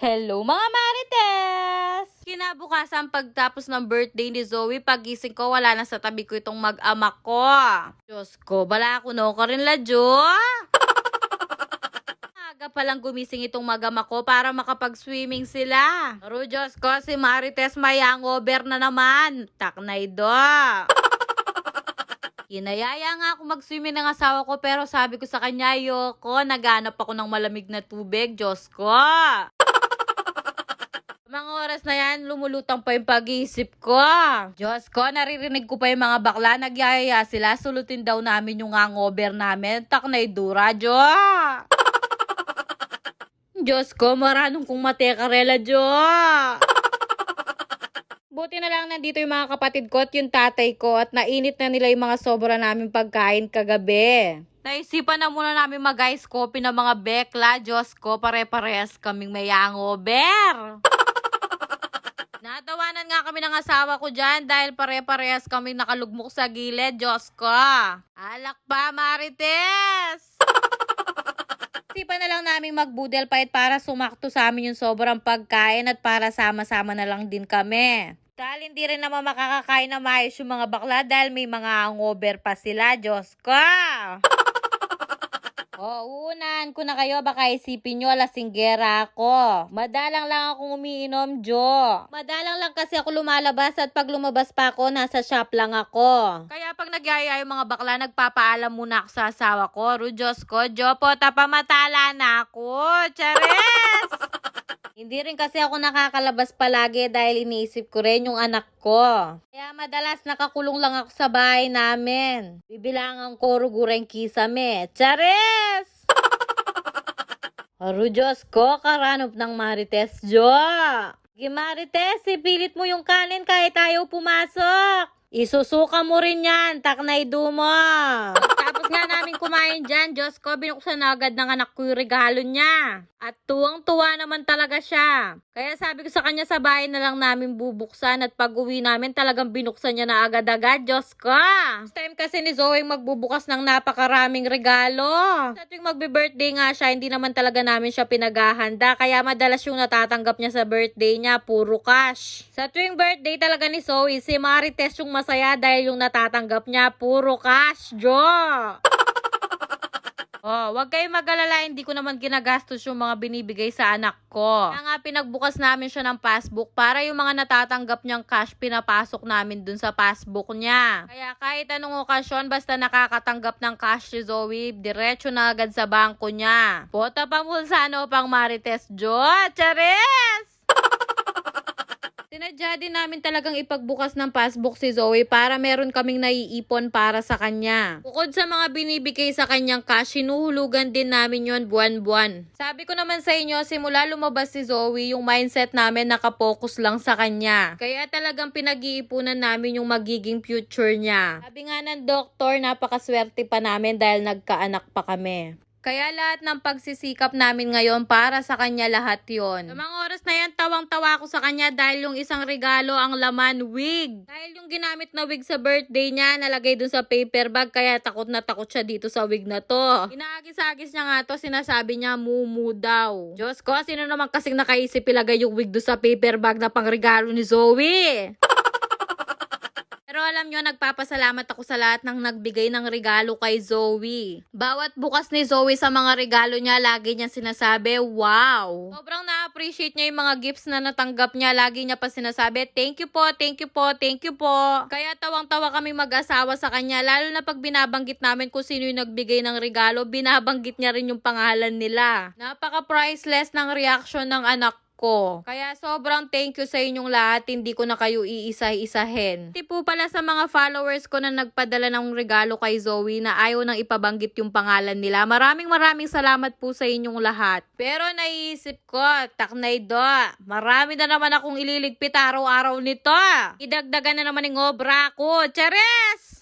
Hello mga Marites! Kinabukasan pagtapos ng birthday ni Zoe, pagising ko wala na sa tabi ko itong mag-ama ko. Diyos ko, bala ako no ko rin ladyo. Aga palang gumising itong mag-ama ko para makapag-swimming sila. Pero Diyos ko, si Marites may hangover na naman. Taknay do. Kinayaya nga ako mag-swimming ng asawa ko pero sabi ko sa kanya, ayoko, naghanap ako ng malamig na tubig. Diyos ko! Mga oras na yan, lumulutang pa yung pag-iisip ko. Diyos ko, naririnig ko pa yung mga bakla, nagyayaya sila, sulutin daw namin yung hangover namin. Taknay dura, Jo! Diyos ko, maranong kong matekarela, Jo! Buti na lang nandito yung mga kapatid ko at yung tatay ko at nainit na nila yung mga sobra namin pagkain kagabi. Naisipan na muna namin mag-ice coffee ng mga bekla. Diyos ko, pare-parehas kaming may hangover. Natawanan nga kami ng asawa ko dyan dahil pare-parehas kami nakalugmok sa gilid. Diyos ko! Alak pa, Marites! Sipa na lang namin magbudel fight para sumakto sa amin yung sobrang pagkain at para sama-sama na lang din kami. Dahil hindi rin naman makakakain na maayos yung mga bakla dahil may mga hangover pa sila. Diyos ko! Unahan ko na kayo, baka isipin nyo lasinggera ako. Madalang lang akong umiinom, Jo. Madalang lang kasi ako lumalabas at pag lumabas pa ako, nasa shop lang ako. Kaya pag nagyaya yung mga bakla, nagpapaalam muna ako sa asawa ko. Diyos ko, Jo po, tapamatala na ako. Chares! Hindi rin kasi ako nakakalabas palagi dahil iniisip ko rin yung anak ko. Kaya madalas nakakulong lang ako sa bahay namin. Bibilangan ko rugureng kisame. Chares! Aru Diyos ko, karanop ng Marites, Jo. Sige Marites, ipilit mo yung kanin kahit ayaw pumasok. Isusuka mo rin yan, taknay dumo. Tapos nga namin kumain dyan, Diyos ko, binuksan na agad ng anak ko yung regalo niya. At tuwang-tuwa naman talaga siya. Kaya sabi ko sa kanya sa bahay na lang namin bubuksan at pag uwi namin talagang binuksan niya na agad-agad, Diyos ko. Next time kasi ni Zoe magbubukas ng napakaraming regalo. Sa tuwing magbe-birthday nga siya, hindi naman talaga namin siya pinaghahanda. Kaya madalas yung natatanggap niya sa birthday niya, puro cash. Sa tuwing birthday talaga ni Zoe, si Marites yung masaya dahil yung natatanggap niya, puro cash, Jo. Wag kayong mag-alala, hindi ko naman ginagastos yung mga binibigay sa anak ko. Kaya nga pinagbukas namin siya ng passbook para yung mga natatanggap niyang cash, pinapasok namin dun sa passbook niya. Kaya kahit anong okasyon, basta nakakatanggap ng cash si Zoe, diretso na agad sa bangko niya. Pota pa mulsano pang Marites, Jo. Chares! Sinadya din namin talagang ipagbukas ng passbook si Zoe para meron kaming naiipon para sa kanya. Bukod sa mga binibigay sa kanyang cash, hinuhulugan din namin yon buwan-buwan. Sabi ko naman sa inyo, simula lumabas si Zoe, yung mindset namin nakapokus lang sa kanya. Kaya talagang pinag-iipunan namin yung magiging future niya. Sabi nga ng doktor, napakaswerte pa namin dahil nagkaanak pa kami. Kaya lahat ng pagsisikap namin ngayon para sa kanya lahat yon. Sa mga oras na yan, tawang-tawa ako sa kanya dahil yung isang regalo ang laman wig. Dahil yung ginamit na wig sa birthday niya, nalagay dun sa paper bag, kaya takot na takot siya dito sa wig na to. Inaagis-agis niya nga to, sinasabi niya mumu daw. Diyos ko, sino naman kasing nakaisip ilagay yung wig dun sa paper bag na pangregalo ni Zoe? Pero alam nyo, nagpapasalamat ako sa lahat ng nagbigay ng regalo kay Zoe. Bawat bukas ni Zoe sa mga regalo niya, lagi niya sinasabi, wow! Sobrang na-appreciate niya yung mga gifts na natanggap niya. Lagi niya pa sinasabi, thank you po, thank you po, thank you po. Kaya tawang-tawa kami mag-asawa sa kanya. Lalo na pag binabanggit namin kung sino yung nagbigay ng regalo, binabanggit niya rin yung pangalan nila. Napaka-priceless ng reaction ng anak ko. Kaya sobrang thank you sa inyong lahat, hindi ko na kayo iisa-isahin. Tipo pala sa mga followers ko na nagpadala ng regalo kay Zoe na ayaw nang ipabanggit yung pangalan nila. Maraming salamat po sa inyong lahat. Pero naiisip ko, taknay do, marami na naman akong ililigpit araw-araw nito. Idagdagan na naman ng obra ko. Chares!